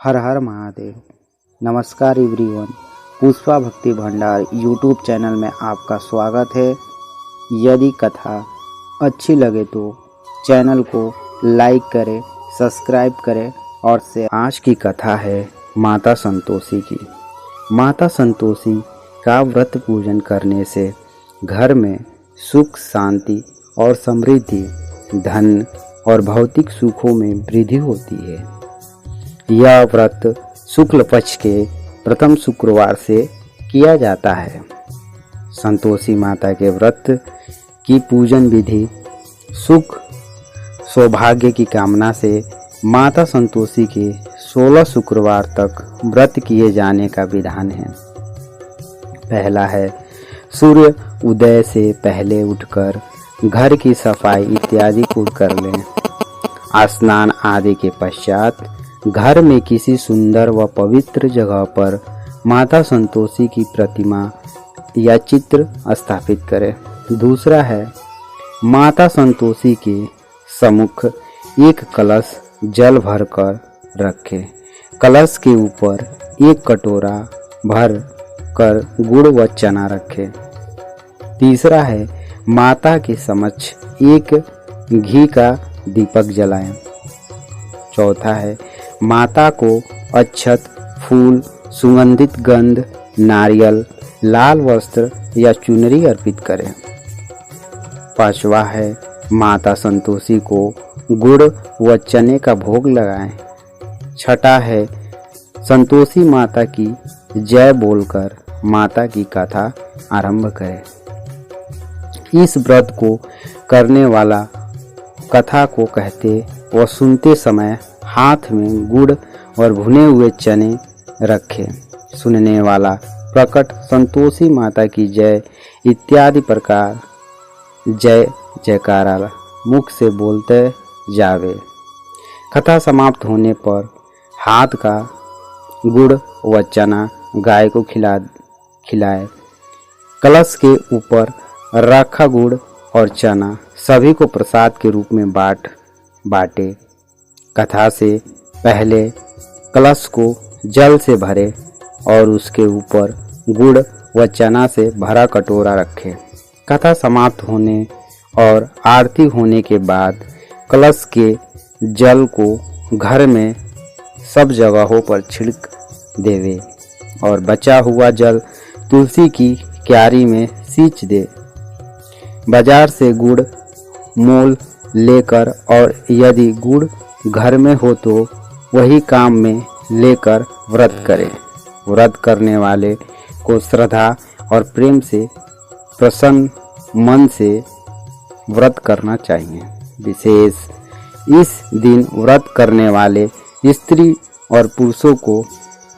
हर हर महादेव। नमस्कार एवरीवन, पुष्पा भक्ति भंडार यूट्यूब चैनल में आपका स्वागत है। यदि कथा अच्छी लगे तो चैनल को लाइक करें, सब्सक्राइब करें और से आज की कथा है माता संतोषी की। माता संतोषी का व्रत पूजन करने से घर में सुख, शांति और समृद्धि, धन और भौतिक सुखों में वृद्धि होती है। यह व्रत शुक्ल पक्ष के प्रथम शुक्रवार से किया जाता है। संतोषी माता के व्रत की पूजन विधि सुख सौभाग्य की कामना से माता संतोषी के 16 शुक्रवार तक व्रत किए जाने का विधान है। पहला है, सूर्य उदय से पहले उठकर घर की सफाई इत्यादि को कर लें। स्नान आदि के पश्चात घर में किसी सुंदर व पवित्र जगह पर माता संतोषी की प्रतिमा या चित्र स्थापित करें। दूसरा है, माता संतोषी के सम्मुख एक कलश जल भरकर रखें। कलश के ऊपर एक कटोरा भर कर गुड़ व चना रखें। तीसरा है, माता के समक्ष एक घी का दीपक जलाएं। चौथा है, माता को अक्षत, फूल, सुगंधित गंध, नारियल, लाल वस्त्र या चुनरी अर्पित करें। पांचवा है, माता संतोषी को गुड़ व चने का भोग लगाएं। छठा है, संतोषी माता की जय बोलकर माता की कथा आरंभ करें। इस व्रत को करने वाला कथा को कहते व सुनते समय हाथ में गुड़ और भुने हुए चने रखें। सुनने वाला प्रकट संतोषी माता की जय इत्यादि प्रकार जय जयकारा मुख से बोलते जावे। कथा समाप्त होने पर हाथ का गुड़ व चना गाय को खिलाए। कलश के ऊपर रखा गुड़ और चना सभी को प्रसाद के रूप में बांटे। कथा से पहले कलश को जल से भरे और उसके ऊपर गुड़ व चना से भरा कटोरा रखें। कथा समाप्त होने और आरती होने के बाद कलश के जल को घर में सब जगहों पर छिड़क देवे और बचा हुआ जल तुलसी की क्यारी में सींच दे। बाजार से गुड़ मोल लेकर और यदि गुड़ घर में हो तो वही काम में लेकर व्रत करें। व्रत करने वाले को श्रद्धा और प्रेम से प्रसन्न मन से व्रत करना चाहिए। विशेष इस दिन व्रत करने वाले स्त्री और पुरुषों को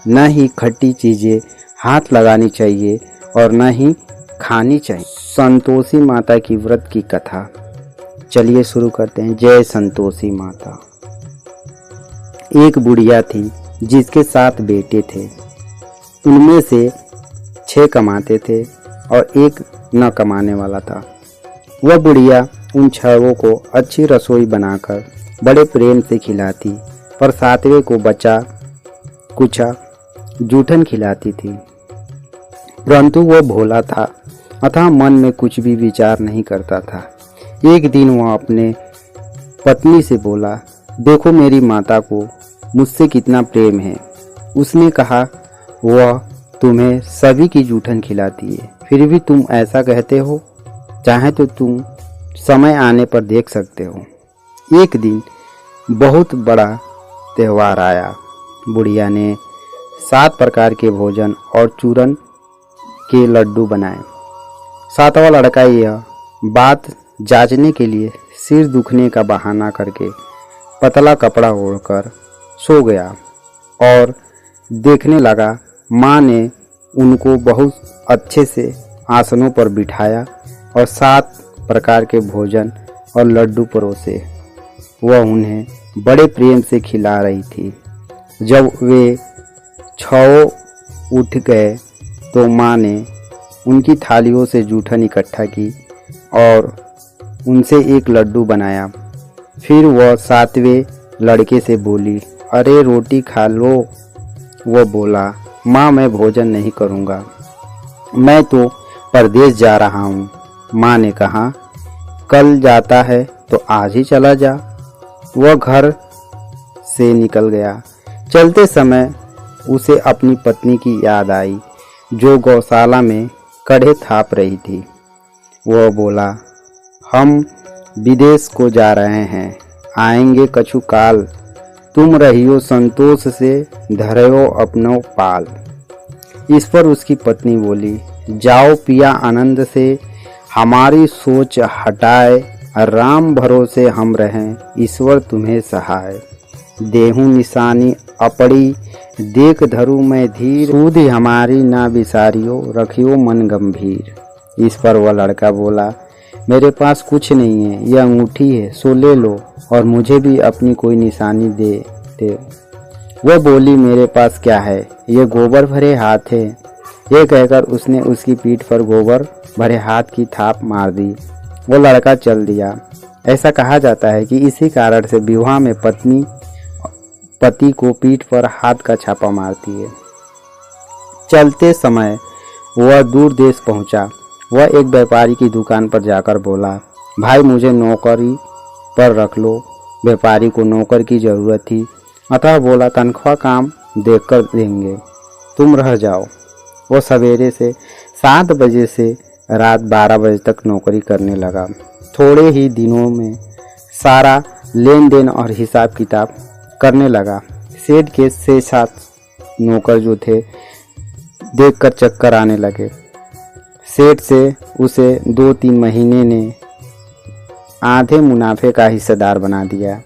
न ही खट्टी चीज़ें हाथ लगानी चाहिए और न ही खानी चाहिए। संतोषी माता की व्रत की कथा चलिए शुरू करते हैं। जय संतोषी माता। एक बुढ़िया थी जिसके 7 बेटे थे। उनमें से 6 कमाते थे और एक न कमाने वाला था। वह बुढ़िया उन 6 को अच्छी रसोई बनाकर बड़े प्रेम से खिलाती, पर 7वें को बचा कुचा जूठन खिलाती थी। परंतु वह भोला था, अतः मन में कुछ भी विचार नहीं करता था। एक दिन वह अपने पत्नी से बोला, देखो मेरी माता को मुझसे कितना प्रेम है। उसने कहा, वह तुम्हें सभी की जूठन खिलाती है, फिर भी तुम ऐसा कहते हो। चाहे तो तुम समय आने पर देख सकते हो। एक दिन बहुत बड़ा त्यौहार आया। बुढ़िया ने 7 प्रकार के भोजन और चूरन के लड्डू बनाए। 7वां लड़का यह बात जांचने के लिए सिर दुखने का बहाना करके पतला कपड़ा ओढ़कर सो गया और देखने लगा। माँ ने उनको बहुत अच्छे से आसनों पर बिठाया और 7 प्रकार के भोजन और लड्डू परोसे। वह उन्हें बड़े प्रेम से खिला रही थी। जब वे 6 उठ गए तो माँ ने उनकी थालियों से जूठन इकट्ठा की और उनसे एक लड्डू बनाया। फिर वह 7वें लड़के से बोली, अरे रोटी खा लो। वो बोला, माँ मैं भोजन नहीं करूँगा, मैं तो परदेश जा रहा हूँ। माँ ने कहा, कल जाता है तो आज ही चला जा। वह घर से निकल गया। चलते समय उसे अपनी पत्नी की याद आई जो गौशाला में कड़े थाप रही थी। वह बोला, हम विदेश को जा रहे हैं, आएंगे कछु काल, तुम रहियो संतोष से, धरयो अपनो पाल। इस पर उसकी पत्नी बोली, जाओ पिया आनंद से, हमारी सोच हटाए, राम भरोसे हम रहें, ईश्वर तुम्हें सहाय। देहूं निशानी अपड़ी, देख धरू मैं धीर, सूधि हमारी ना विसारियो, रखियो मन गंभीर। इस पर वह लड़का बोला, मेरे पास कुछ नहीं है, यह अंगूठी है, सो ले लो और मुझे भी अपनी कोई निशानी दे दे। वह बोली, मेरे पास क्या है, ये गोबर भरे हाथ है। ये कहकर उसने उसकी पीठ पर गोबर भरे हाथ की थाप मार दी। वो लड़का चल दिया। ऐसा कहा जाता है कि इसी कारण से विवाह में पत्नी पति को पीठ पर हाथ का छापा मारती है। चलते समय वह दूर देश पहुंचा। वह एक व्यापारी की दुकान पर जाकर बोला, भाई मुझे नौकरी पर रख लो। व्यापारी को नौकर की ज़रूरत थी, अतः बोला, तनख्वाह काम देखकर देंगे, तुम रह जाओ। वो सवेरे से 7 बजे से रात 12 बजे तक नौकरी करने लगा। थोड़े ही दिनों में सारा लेन देन और हिसाब किताब करने लगा। सेठ के 6-7 नौकर जो थे देखकर चक्कर आने लगे। सेठ से उसे 2-3 महीने ने आधे मुनाफे का हिस्सेदार बना दिया।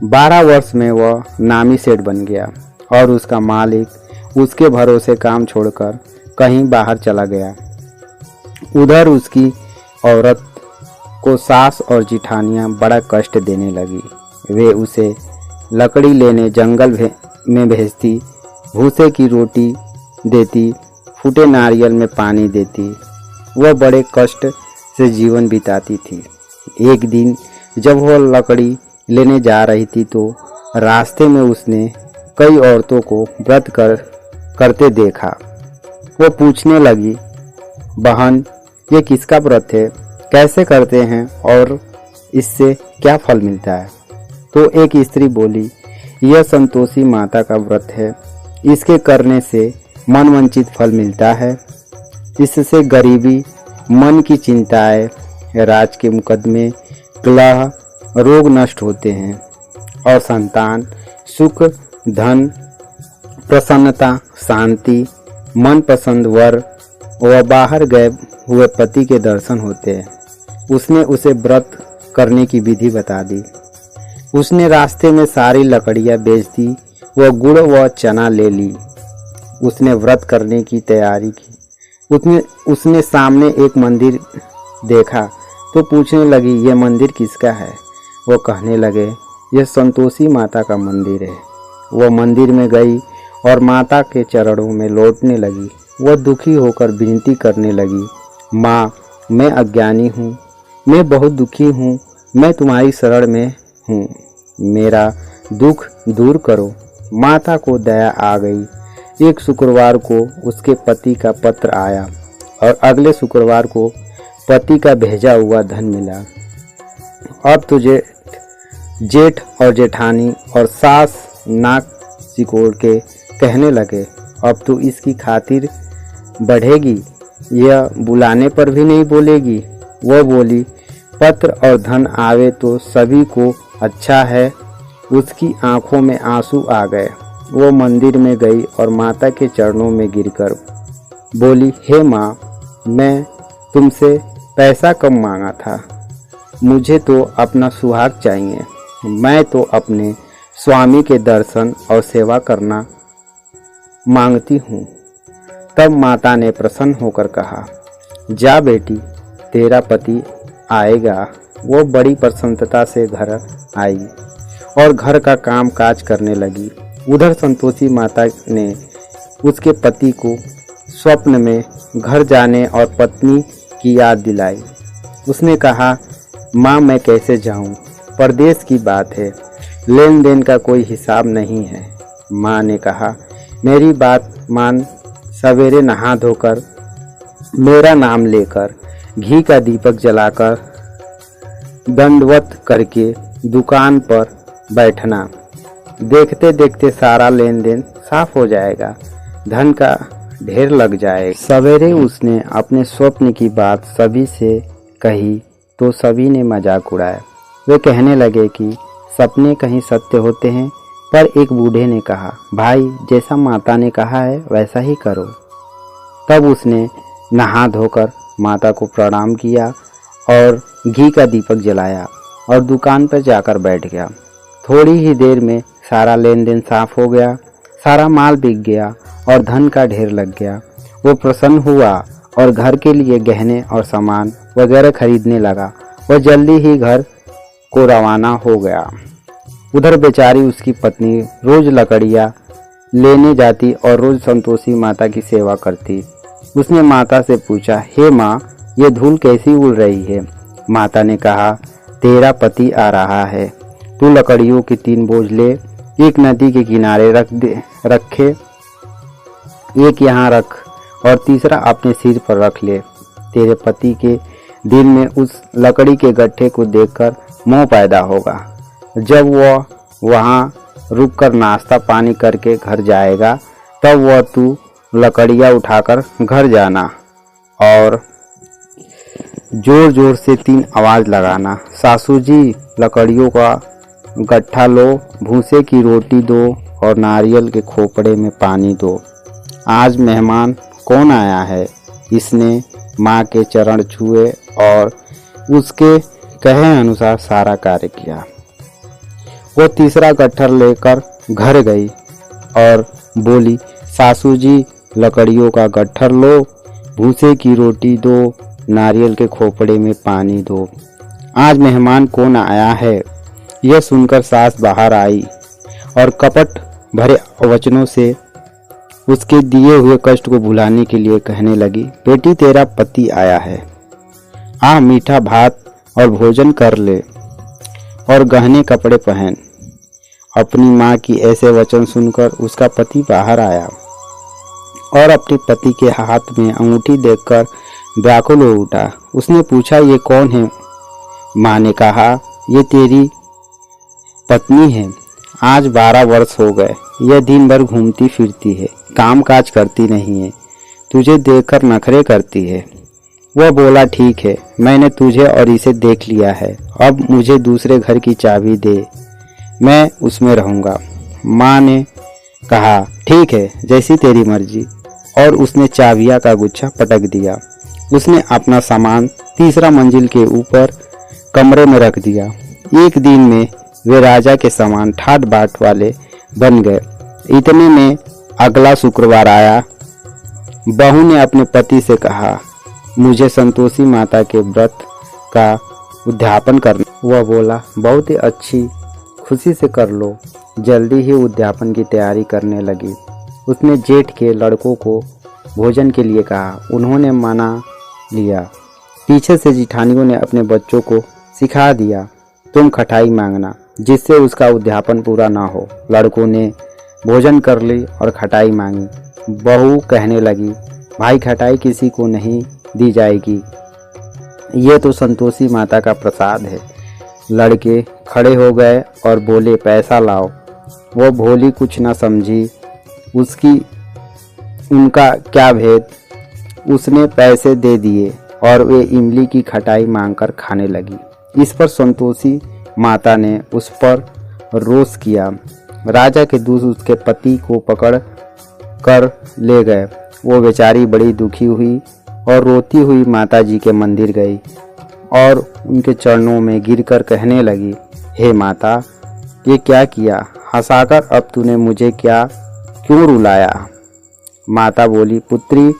12 वर्ष में वह नामी सेठ बन गया और उसका मालिक उसके भरोसे काम छोड़कर कहीं बाहर चला गया। उधर उसकी औरत को सास और जिठानियां बड़ा कष्ट देने लगी। वे उसे लकड़ी लेने जंगल में भेजती, भूसे की रोटी देती, फूटे नारियल में पानी देती। वह बड़े कष्ट से जीवन बिताती थी। एक दिन जब वह लकड़ी लेने जा रही थी तो रास्ते में उसने कई औरतों को व्रत करते देखा। वो पूछने लगी, बहन ये किसका व्रत है, कैसे करते हैं और इससे क्या फल मिलता है? तो एक स्त्री बोली, यह संतोषी माता का व्रत है, इसके करने से मन वांछित फल मिलता है। इससे गरीबी, मन की चिंताएं, राज के मुकदमे, कलह, रोग नष्ट होते हैं और संतान, सुख, धन, प्रसन्नता, शांति, मनपसंद वर व बाहर गए हुए पति के दर्शन होते हैं। उसने उसे व्रत करने की विधि बता दी। उसने रास्ते में सारी लकड़ियां बेच दी व गुड़ व चना ले ली। उसने व्रत करने की तैयारी की। उसने सामने एक मंदिर देखा तो पूछने लगी, यह मंदिर किसका है? वो कहने लगे, यह संतोषी माता का मंदिर है। वह मंदिर में गई और माता के चरणों में लौटने लगी। वह दुखी होकर विनती करने लगी, माँ मैं अज्ञानी हूँ, मैं बहुत दुखी हूँ, मैं तुम्हारी शरण में हूँ, मेरा दुख दूर करो। माता को दया आ गई। एक शुक्रवार को उसके पति का पत्र आया और अगले शुक्रवार को पति का भेजा हुआ धन मिला। अब तुझे जेठ और जेठानी और सास नाक सिकोड़ के कहने लगे, अब तो इसकी खातिर बढ़ेगी, यह बुलाने पर भी नहीं बोलेगी। वह बोली, पत्र और धन आवे तो सभी को अच्छा है। उसकी आंखों में आंसू आ गए। वो मंदिर में गई और माता के चरणों में गिरकर बोली, हे माँ, मैं तुमसे पैसा कम मांगा था, मुझे तो अपना सुहाग चाहिए। मैं तो अपने स्वामी के दर्शन और सेवा करना मांगती हूँ। तब माता ने प्रसन्न होकर कहा, जा बेटी, तेरा पति आएगा। वो बड़ी प्रसन्नता से घर आई और घर का काम काज करने लगी। उधर संतोषी माता ने उसके पति को स्वप्न में घर जाने और पत्नी की याद दिलाई। उसने कहा, माँ मैं कैसे जाऊँ, परदेश की बात है, लेन देन का कोई हिसाब नहीं है। माँ ने कहा, मेरी बात मान, सवेरे नहा धोकर मेरा नाम लेकर घी का दीपक जलाकर दंडवत करके दुकान पर बैठना। देखते देखते सारा लेन देन साफ हो जाएगा, धन का ढेर लग जाएगा। सवेरे उसने अपने स्वप्न की बात सभी से कही तो सभी ने मजाक उड़ाया। वे कहने लगे कि सपने कहीं सत्य होते हैं, पर एक बूढ़े ने कहा, भाई जैसा माता ने कहा है वैसा ही करो। तब उसने नहा धोकर माता को प्रणाम किया और घी का दीपक जलाया और दुकान पर जाकर बैठ गया। थोड़ी ही देर में सारा लेन देन साफ हो गया, सारा माल बिक गया और धन का ढेर लग गया। वो प्रसन्न हुआ और घर के लिए गहने और सामान वगैरह खरीदने लगा। वह जल्दी ही घर को रवाना हो गया। उधर बेचारी उसकी पत्नी रोज लकड़ियाँ लेने जाती और रोज संतोषी माता की सेवा करती। उसने माता से पूछा, हे माँ, ये धूल कैसी उड़ रही है? माता ने कहा, तेरा पति आ रहा है, तू लकड़ियों की 3 बोझ ले, एक नदी के किनारे रखे, एक यहाँ रख और तीसरा अपने सिर पर रख ले। तेरे पति के दिल में उस लकड़ी के गट्ठे को देखकर मोह पैदा होगा। जब वह वहाँ रुककर नाश्ता पानी करके घर जाएगा, तब वह तू लकड़ियाँ उठाकर घर जाना और जोर जोर से 3 आवाज़ लगाना, सासू जी लकड़ियों का गट्ठा लो, भूसे की रोटी दो और नारियल के खोपड़े में पानी दो। आज मेहमान कौन आया है? इसने माँ के चरण छुए और उसके कहे अनुसार सारा कार्य किया। वो तीसरा गट्ठर लेकर घर गई और बोली, सासू जी लकड़ियों का गट्ठर लो, भूसे की रोटी दो, नारियल के खोपड़े में पानी दो। आज मेहमान कौन आया है? यह सुनकर सास बाहर आई और कपट भरे वचनों से उसके दिए हुए कष्ट को भुलाने के लिए कहने लगी, बेटी तेरा पति आया है, आ मीठा भात और भोजन कर ले और गहने कपड़े पहन। अपनी माँ की ऐसे वचन सुनकर उसका पति बाहर आया और अपने पति के हाथ में अंगूठी देखकर व्याकुल हो उठा। उसने पूछा, ये कौन है? माँ ने कहा, ये तेरी पत्नी है। आज 12 वर्ष हो गए, यह दिन भर घूमती फिरती है, काम काज करती नहीं है, तुझे देखकर नखरे करती है। वह बोला, ठीक है, मैंने तुझे और इसे देख लिया है, अब मुझे दूसरे घर की चाबी दे, मैं उसमें रहूँगा। माँ ने कहा, ठीक है, जैसी तेरी मर्जी, और उसने चाबियाँ का गुच्छा पटक दिया। उसने अपना सामान तीसरा मंजिल के ऊपर कमरे में रख दिया। एक दिन में वे राजा के समान ठाट बाट वाले बन गए। इतने में अगला शुक्रवार आया। बहू ने अपने पति से कहा, मुझे संतोषी माता के व्रत का उद्यापन करना। वह बोला, बहुत ही अच्छी, खुशी से कर लो। जल्दी ही उद्यापन की तैयारी करने लगी। उसने जेठ के लड़कों को भोजन के लिए कहा, उन्होंने मना लिया। पीछे से जिठानियों ने अपने बच्चों को सिखा दिया, तुम खटाई मांगना, जिससे उसका उद्यापन पूरा ना हो। लड़कों ने भोजन कर ली और खटाई मांगी। बहू कहने लगी, भाई खटाई किसी को नहीं दी जाएगी, ये तो संतोषी माता का प्रसाद है। लड़के खड़े हो गए और बोले, पैसा लाओ। वो भोली कुछ ना समझी, उनका क्या भेद। उसने पैसे दे दिए और वे इमली की खटाई मांगकर खाने लगी। इस पर संतोषी माता ने उस पर रोष किया। राजा के दूत उसके पति को पकड़ कर ले गए। वो बेचारी बड़ी दुखी हुई और रोती हुई माता जी के मंदिर गई और उनके चरणों में गिरकर कहने लगी, हे माता, ये क्या किया? हंसाकर अब तूने मुझे क्यों रुलाया? माता बोली, पुत्री,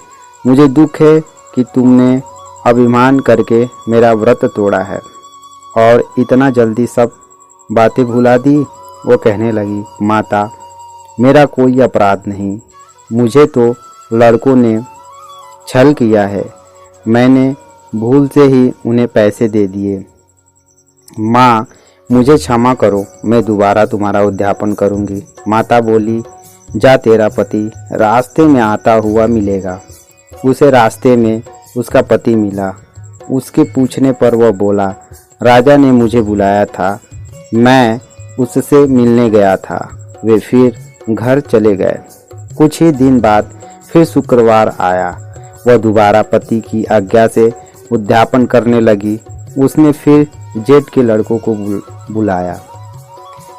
मुझे दुख है कि तुमने अभिमान करके मेरा व्रत तोड़ा है और इतना जल्दी सब बातें भुला दी। वो कहने लगी, माता, मेरा कोई अपराध नहीं, मुझे तो लड़कों ने छल किया है, मैंने भूल से ही उन्हें पैसे दे दिए। माँ, मुझे क्षमा करो, मैं दोबारा तुम्हारा उद्यापन करूंगी। माता बोली, जा, तेरा पति रास्ते में आता हुआ मिलेगा। उसे रास्ते में उसका पति मिला। उसके पूछने पर वह बोला, राजा ने मुझे बुलाया था, मैं उससे मिलने गया था। वे फिर घर चले गए। कुछ ही दिन बाद फिर शुक्रवार आया। वह दोबारा पति की आज्ञा से उद्यापन करने लगी। उसने फिर जेठ के लड़कों को बुलाया।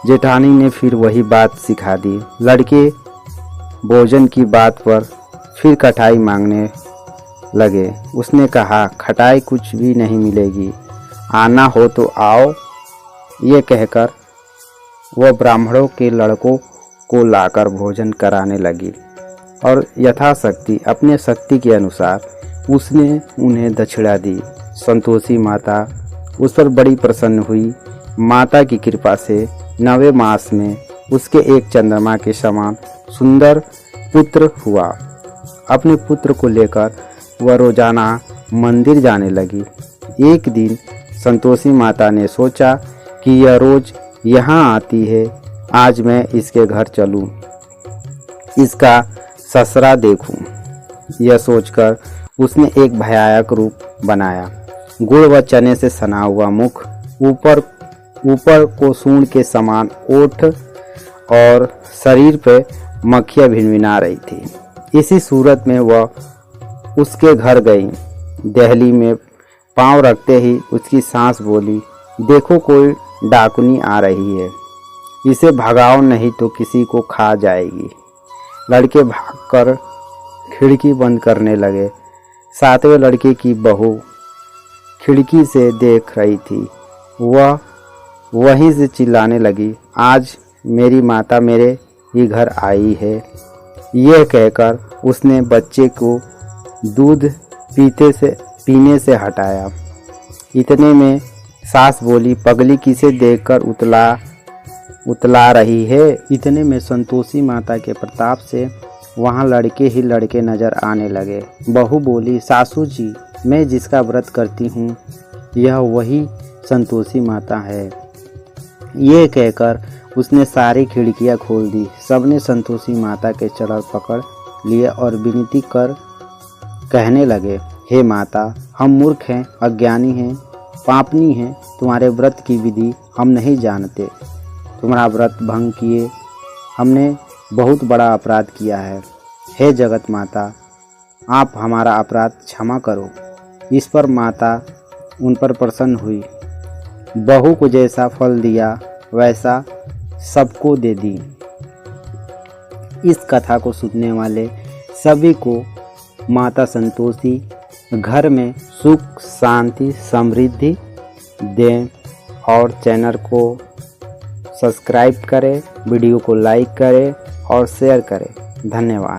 जेठानी ने फिर वही बात सिखा दी। लड़के भोजन की बात पर फिर खटाई मांगने लगे। उसने कहा, खटाई कुछ भी नहीं मिलेगी, आना हो तो आओ। ये कहकर वह ब्राह्मणों के लड़कों को लाकर भोजन कराने लगी और यथाशक्ति अपने शक्ति के अनुसार उसने उन्हें दक्षिणा दी। संतोषी माता उस पर बड़ी प्रसन्न हुई। माता की कृपा से 9वें मास में उसके एक चंद्रमा के समान सुंदर पुत्र हुआ। अपने पुत्र को लेकर वह रोजाना मंदिर जाने लगी। एक दिन संतोषी माता ने सोचा कि यह रोज यहाँ आती है, आज मैं इसके घर चलूं, इसका ससुरा देखूं। यह सोचकर उसने एक भयानक रूप बनाया। गुड़ व चने से सना हुआ मुख, ऊपर को सूंड के समान ओठ और शरीर पे मक्खियाँ भिनभिना रही थी। इसी सूरत में वह उसके घर गई। दहली में पांव रखते ही उसकी सास बोली, देखो कोई डाकुनी आ रही है, इसे भगाओ नहीं तो किसी को खा जाएगी। लड़के भागकर खिड़की बंद करने लगे। 7वें लड़के की बहू खिड़की से देख रही थी। वह वहीं से चिल्लाने लगी, आज मेरी माता मेरे ही घर आई है। यह कहकर उसने बच्चे को दूध पीने से हटाया। इतने में सास बोली, पगली किसे देखकर उतला रही है। इतने में संतोषी माता के प्रताप से वहाँ लड़के ही लड़के नजर आने लगे। बहू बोली, सासू जी, मैं जिसका व्रत करती हूँ यह वही संतोषी माता है। ये कहकर उसने सारी खिड़कियाँ खोल दी। सबने संतोषी माता के चरण पकड़ लिए और विनती कर कहने लगे, हे माता, हम मूर्ख हैं, अज्ञानी हैं, पापनी हैं। तुम्हारे व्रत की विधि हम नहीं जानते। तुम्हारा व्रत भंग किए हमने बहुत बड़ा अपराध किया है। हे जगत माता, आप हमारा अपराध क्षमा करो। इस पर माता उन पर प्रसन्न हुई। बहू को जैसा फल दिया वैसा सबको दे दी। इस कथा को सुनने वाले सभी को माता संतोषी घर में सुख, शांति, समृद्धि दें और चैनल को सब्सक्राइब करें, वीडियो को लाइक करें और शेयर करें। धन्यवाद।